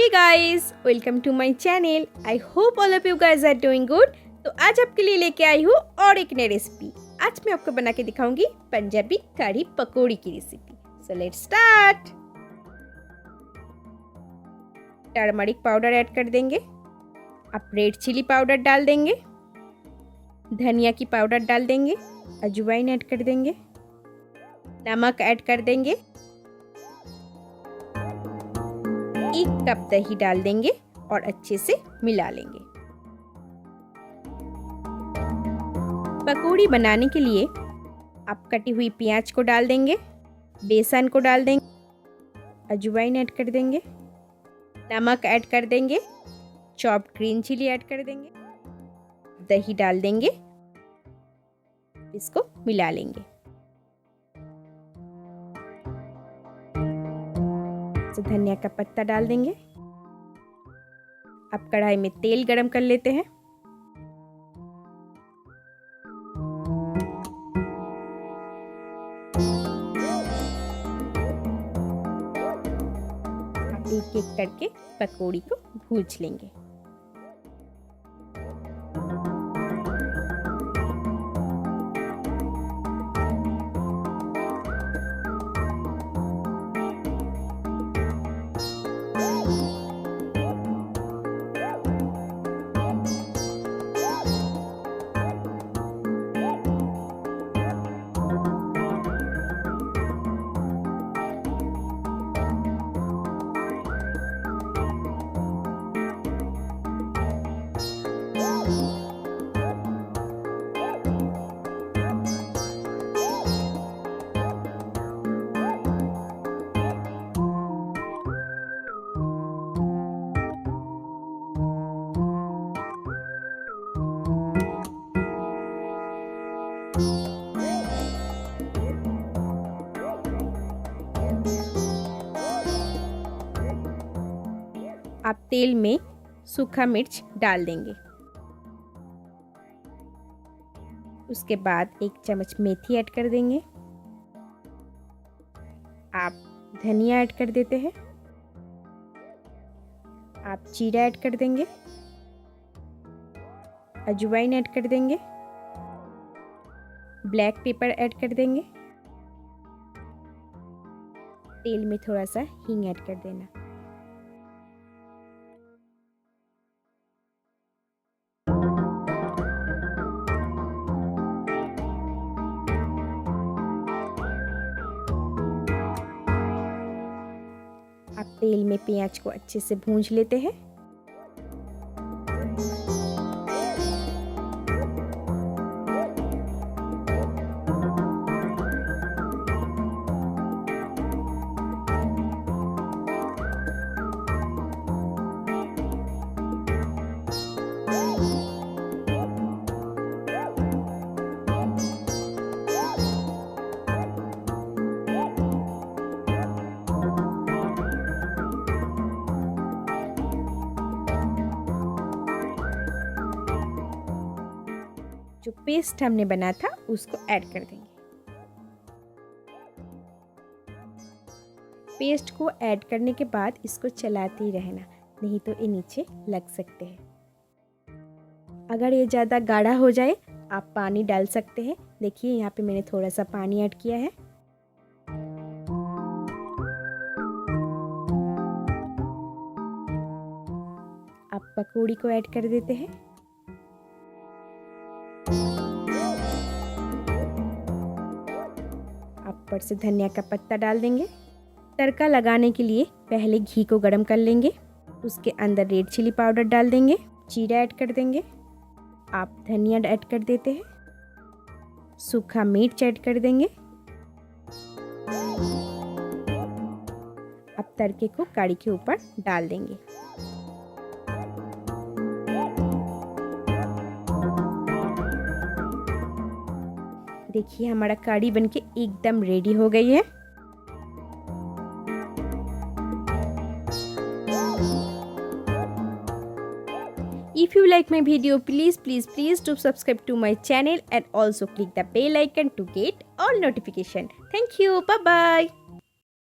Hey guys, welcome to my channel. I hope all of you guys are doing good. तो आज आपके लिए लेके आई हूँ और एक नई रेसिपी। आज मैं आपको बना के दिखाऊंगी पंजाबी कढ़ी पकौड़ी की recipe. So let's start. Turmeric powder add कर देंगे, आप रेड चिली पाउडर डाल देंगे, धनिया की पाउडर डाल देंगे, अजवाइन ऐड कर देंगे, नमक ऐड कर देंगे, 1 कप दही डाल देंगे और अच्छे से मिला लेंगे। पकौड़ी बनाने के लिए आप कटी हुई प्याज को डाल देंगे, बेसन को डाल देंगे, अजवाइन ऐड कर देंगे, नमक ऐड कर देंगे, चॉप्ड ग्रीन चिली ऐड कर देंगे, दही डाल देंगे, इसको मिला लेंगे। धनिया का पत्ता डाल देंगे। अब कढ़ाई में तेल गरम कर लेते हैं। अब एक एक करके पकौड़ी को भूज लेंगे। आप तेल में सूखा मिर्च डाल देंगे। उसके बाद 1 चम्मच मेथी ऐड कर देंगे। आप धनिया ऐड कर देते हैं। आप जीरा ऐड कर देंगे, अजवाइन ऐड कर देंगे, ब्लैक पेपर ऐड कर देंगे, तेल में थोड़ा सा हींग ऐड कर देना। आप तेल में प्याज को अच्छे से भूंज लेते हैं। जो पेस्ट हमने बनाया था उसको ऐड कर देंगे। पेस्ट को ऐड करने के बाद इसको चलाते ही रहना, नहीं तो ये नीचे लग सकते हैं। अगर ये ज़्यादा गाढ़ा हो जाए आप पानी डाल सकते हैं। देखिए यहाँ पे मैंने थोड़ा सा पानी ऐड किया है। आप पकौड़ी को ऐड कर देते हैं। ऊपर से धनिया का पत्ता डाल देंगे। तड़का लगाने के लिए पहले घी को गरम कर लेंगे। उसके अंदर रेड चिली पाउडर डाल देंगे, जीरा ऐड कर देंगे, आप धनिया ऐड कर देते हैं, सूखा मिर्च ऐड कर देंगे। अब तड़के को कढ़ी के ऊपर डाल देंगे। देखिए हमारा कढ़ी बनके एकदम रेडी हो गई है। If you like my video, please do subscribe to my channel and also click the bell icon to get all notification. Thank you. Bye bye.